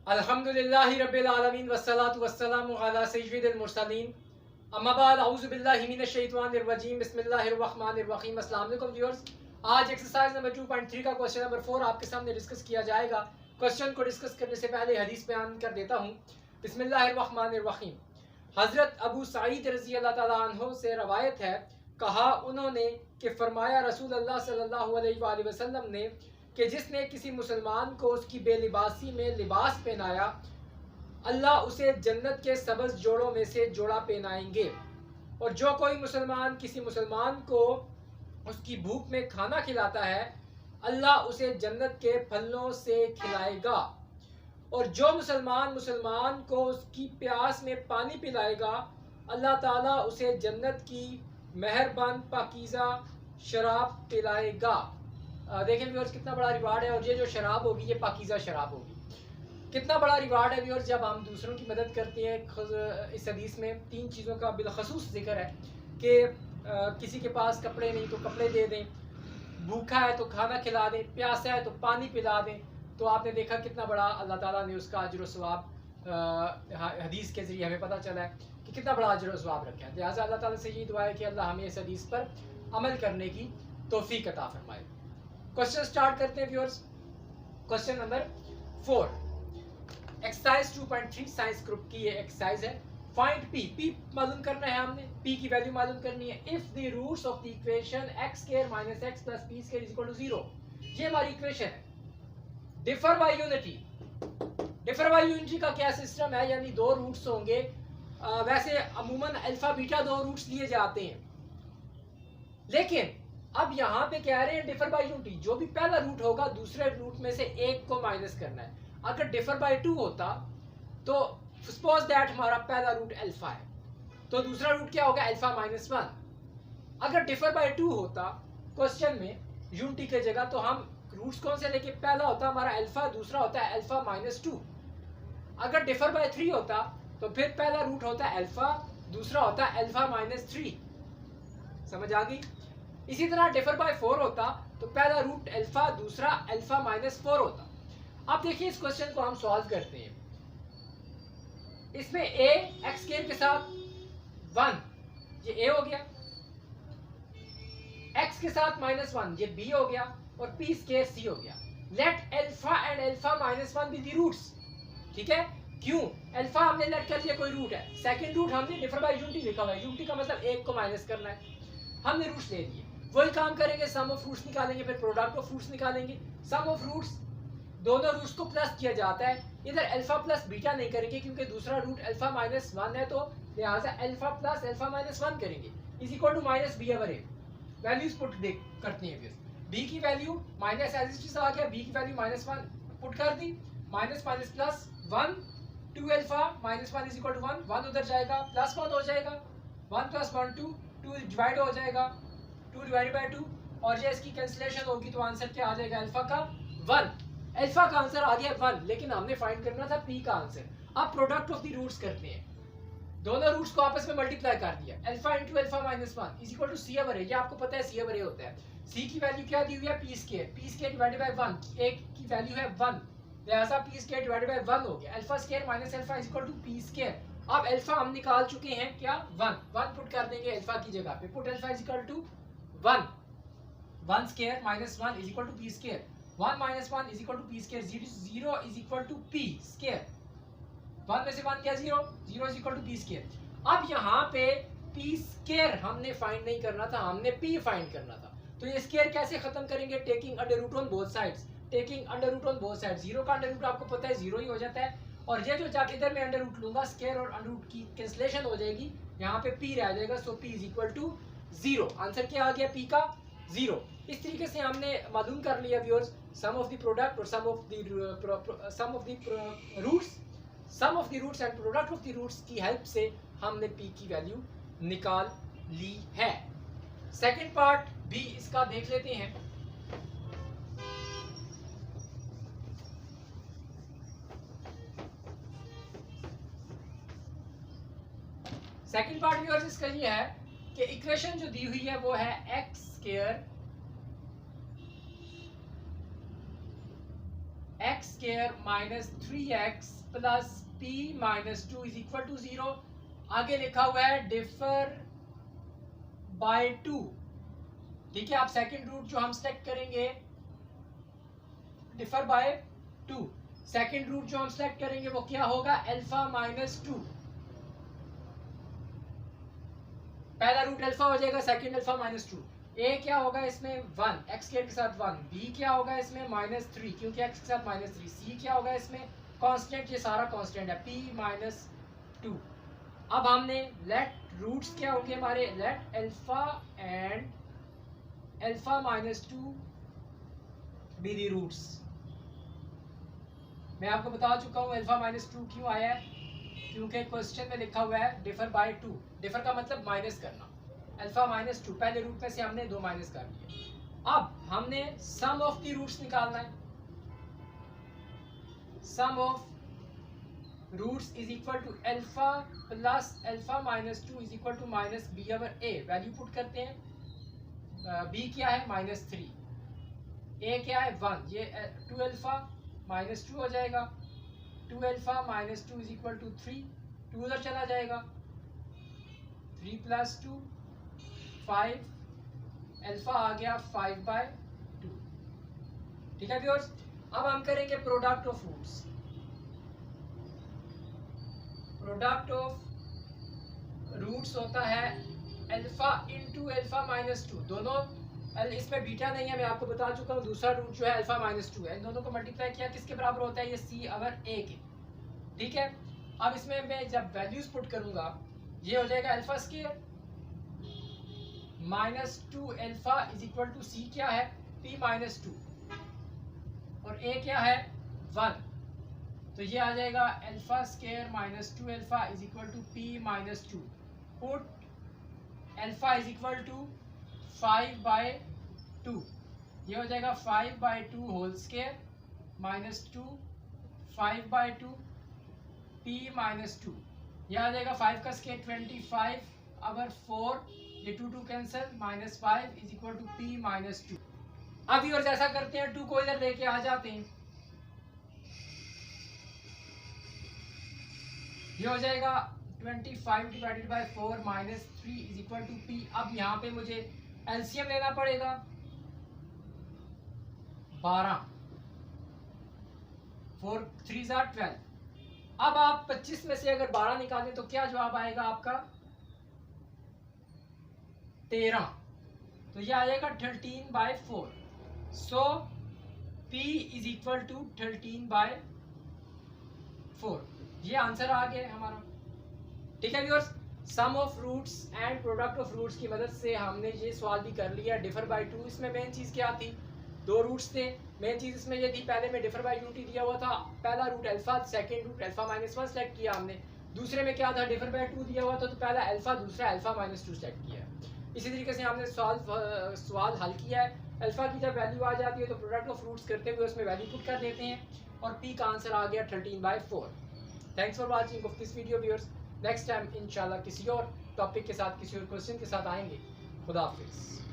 अल्हम्दुलिल्लाहि रब्बिल आलमीन वस्सलातु वस्सलामु अला सय्यिदिल मुरसलीन अम्मा बाद अऊज़ु बिल्लाहि मिनश शैतानिर रजीम बिस्मिल्लाहिर रहमानिर रहीम। अस्सलाम वालेकुम व्यूअर्स। आज एक्सरसाइज नंबर 2.3 का क्वेश्चन नंबर 4 आपके सामने डिस्कस किया जाएगा। क्वेश्चन को डिस्कस करने से पहले हदीस बयान कर देता हूँ। बिस्मिल्लाहिर रहमानिर रहीम। हज़रत अबू सईद रज़ी अल्लाह ताला अन्हु से रवायत है, कहा उन्होंने कि फरमाया रसूल अल्लाह सल्लल्लाहु अलैहि वसल्लम ने कि जिसने किसी मुसलमान को उसकी बेलिबासी में लिबास पहनाया, अल्लाह उसे जन्नत के सबज जोड़ों में से जोड़ा पहनाएंगे। और जो कोई मुसलमान किसी मुसलमान को उसकी भूख में खाना खिलाता है, अल्लाह उसे जन्नत के फलों से खिलाएगा। और जो मुसलमान को उसकी प्यास में पानी पिलाएगा, अल्लाह ताला उसे जन्नत की मेहरबान पाकीज़ा शराब पिलाएगा। देखें व्यूअर्स, कितना बड़ा रिवार्ड है। और ये जो शराब होगी, ये पाकीज़ा शराब होगी। कितना बड़ा रिवार्ड है व्यूअर्स जब हम दूसरों की मदद करते हैं। इस हदीस में 3 चीज़ों का बिलखसूस जिक्र है कि किसी के पास कपड़े नहीं तो कपड़े दे दें, भूखा है तो खाना खिला दें, प्यासा है तो पानी पिला दें। तो आपने देखा कितना बड़ा अल्लाह ताला ने उसका अजर व सवाब हदीस के ज़रिए हमें पता चला है कि कितना बड़ा अजर व सवाब रखा है। लिहाजा अल्लाह ताला से ये दुआ है कि अल्लाह हमें इस हदीस पर अमल करने की तौफीक अता फरमाए। क्वेश्चन स्टार्ट करते हैं viewers. Question number 4, exercise 2.3 science group की ये एक्सरसाइज है। फाइंड पी मालूम करना है हमने, पी की वैल्यू मालूम करनी है। If the roots of the equation x square minus x plus p square is equal to 0, ये हमारी इक्वेशन है। Differ by unity, differ by unity का क्या सिस्टम है, यानी 2 रूट्स होंगे। वैसे अमूमन अल्फा बीटा 2 रूट्स लिए जाते हैं, लेकिन अब यहाँ पे कह रहे हैं डिफर बाय यूनिटी, जो भी पहला रूट होगा दूसरे रूट में से एक को माइनस करना है। अगर डिफर बाय 2 होता तो सपोज दैट हमारा पहला रूट अल्फा है, तो दूसरा रूट क्या होगा, अल्फा माइनस 1। अगर डिफर बाय 2 होता क्वेश्चन में यूनिटी की जगह, तो हम रूट्स कौन से लेके, पहला होता हमारा अल्फा, दूसरा होता है अल्फा माइनस 2। अगर डिफर बाय 3 होता तो फिर पहला रूट होता है अल्फा, दूसरा होता है अल्फा माइनस 3। समझ आ गई। इसी तरह डिफर बाय 4 होता तो पहला रूट अल्फा, दूसरा अल्फा माइनस 4 होता। अब देखिए इस क्वेश्चन को हम सॉल्व करते हैं। इसमें a x स्क्वायर के साथ 1, ये a हो गया, x के साथ माइनस 1, ये b हो गया, और p स्क्वायर c हो गया। Let alpha and alpha minus 1 be the roots. ठीक है, क्यों, अल्फा हमने लेट कर लिया, कोई रूट है। सेकंड रूट हमने डिफर बाय यूनिटी लिखा हुआ है, यूनिटी का मतलब एक को माइनस करना है। हमने रूट्स ले लिए, वही काम करेंगे, सम ऑफ रूट्स निकालेंगे, फिर प्रोडक्ट ऑफ रूट्स निकालेंगे। सम ऑफ रूट्स, दोनों रूट्स को प्लस किया जाता है। इधर अल्फा प्लस बीटा नहीं करेंगे क्योंकि दूसरा रूट अल्फा माइनस 1 है, तो लिहाजा अल्फा प्लस अल्फा माइनस 1 करेंगे। Is equal to minus B over A. Values put करते हैं। बी की value minus as it is आ गया, बी की वैल्यू माइनस 1 पुट कर दी, minus minus plus 1, 2 alpha minus 1 is equal to 1, 1 उधर जाएगा, प्लस 1 हो जाएगा, 1 प्लस 1 2, 2 डिवाइड हो जाएगा, 2 डिवाइड बाय 2, और ये इसकी कैंसिलेशन होगी तो आंसर क्या आ जाएगा, अल्फा का 1। अल्फा का आंसर आ गया 1, लेकिन हमने फाइंड करना था पी का आंसर। अब प्रोडक्ट ऑफ द रूट्स करते हैं। दोनों रूट्स को आपस में मल्टीप्लाई कर दिया, alpha into alpha minus 1 is equal to C over A. ये आपको पता है सी ओवर ए होता है। सी की वैल्यू क्या दी हुई है, P square, P square divided by 1, एक की वैल्यू है 1, लिहाजा पी स्क्वायर डिवाइडेड बाय 1 हो गया। Alpha square minus alpha is equal to P square. अब अल्फा हम निकाल चुके हैं, क्या 1, 1 पुट कर देंगे अल्फा की जगह पे, put alpha is equal to 1, 1 square minus 1 is equal to P square, 1 minus 1 is equal to P square, 0 is equal to P square, 1 में से 1 क्या 0, 0 is equal to P square. अब यहाँ पे पी स्क्वायर हमने फाइंड नहीं करना था, हमने पी फाइंड करना था। तो ये स्क्वायर कैसे खत्म करेंगे, taking under root on both sides, taking under root on both side. 0 का अंडर रूट आपको पता है 0 ही हो जाता है, और ये जो जाके इधर में अंडर रूट लूंगा, स्क्वायर और अंडर रूट की कैंसिलेशन हो जाएगी, यहाँ पे पी रह जाएगा, so P is equal to 0। Answer क्या आ गया, पी का 0। इस तरीके से हमने मालूम कर लिया viewers sum of the product और sum of the roots and product of the roots की हेल्प से हमने पी की वैल्यू निकाल ली है। सेकंड पार्ट भी इसका देख लेते हैं। सेकंड पार्ट व्यूअर्स इसका ये है कि इक्वेशन जो दी हुई है वो है X square X square minus 3x plus p minus 2 is equal to 0। आगे लिखा हुआ है डिफर बाय 2। ठीक है, आप सेकंड रूट जो हम सेलेक्ट करेंगे डिफर बाय 2, सेकंड रूट जो हम सेलेक्ट करेंगे वो क्या होगा, अल्फा माइनस 2। पहला रूट अल्फा हो जाएगा, सेकंड अल्फा माइनस 2। ए क्या होगा इसमें 1 एक्स स्क्वायर के साथ 1, बी क्या होगा इसमें माइनस 3 क्योंकि एक्स के साथ माइनस 3, सी क्या होगा इसमें कांस्टेंट, ये सारा कांस्टेंट है p माइनस 2। अब हमने लेट रूट्स क्या होंगे हमारे, let alpha and alpha minus 2 be the roots. मैं आपको बता चुका हूँ अल्फा माइनस 2 क्यों आया है, क्योंकि क्वेश्चन में लिखा हुआ है डिफर बाय 2। डिफर का मतलब माइनस करना, अल्फा माइनस 2 पहले रूट में से हमने 2 माइनस कर दिए। अब हमने सम ऑफ दी रूट्स निकालना है। Sum of roots is equal to alpha plus alpha minus 2 is equal to minus B over A. Value put करते हैं, बी क्या है माइनस 3, ए क्या है 1, ये 2 अल्फा माइनस 2 हो जाएगा। 2 alpha minus 2 is equal to 3, 2 उधर चला जाएगा, 3 प्लस 2 5, अल्फा आ गया 5/2। ठीक है व्यूअर्स, अब हम करेंगे product of roots. Product of roots होता है अल्फा इंटू अल्फा माइनस 2। दोनों इसमें बीटा नहीं है, मैं आपको बता चुका हूँ। दूसरा रूट जो है अल्फा माइनस 2 है, इन दोनों को मल्टीप्लाई किया किसके बराबर होता है, ये सी ओवर ए के। ठीक है, अब इसमें मैं जब वैल्यूज पुट करूंगा ये हो जाएगा alpha square minus 2 alpha is equal to C क्या है p माइनस 2 और a क्या है 1, तो ये आ जाएगा alpha square minus 2 alpha is equal to p minus 2। Put alpha is equal to 5/2, ये हो जाएगा 5/2 whole square minus 2 5/2 p minus 2, यह आ जाएगा 5 का स्क्वायर 25 ओवर 4, ये 2 cancel, minus 5 is equal to p minus 2। अब व्यूअर्स ऐसा करते हैं, 2 को इधर लेके आ जाते हैं, ये हो जाएगा 25 divided by 4 minus 3 is equal to p। अब यहाँ पे मुझे एलसीएम लेना पड़ेगा 12, 4 3 12। अब आप 25 में से अगर 12 निकालें तो क्या जवाब आएगा आपका 13, तो ये आ जाएगा 13/4। So p is equal to 13/4, ये आंसर आ गया हमारा। ठीक है viewers, sum of roots and product of roots की मदद से हमने ये सवाल भी कर लिया। डिफर बाय 2, इसमें मेन चीज़ क्या थी, 2 रूट्स थे। मेन चीज़ इसमें ये थी, पहले में डिफर बाय 2 दिया हुआ था, पहला root alpha, second root alpha minus 1 select किया हमने। दूसरे में क्या था, डिफर बाय 2 दिया हुआ था, तो पहला अल्फा, दूसरा अल्फा माइनस 2 सेलेक्ट किया। इसी तरीके से हमने सवाल हल किया है। अल्फा की जब वैल्यू आ जाती है तो प्रोडक्ट ऑफ रूट्स करते हुए उसमें वैल्यू पुट कर देते हैं और p का आंसर आ गया 13/4। Thanks for watching of this video viewers. Next time इंशाल्लाह किसी और टॉपिक के साथ, किसी और क्वेश्चन के साथ आएंगे। खुदा हाफिज़।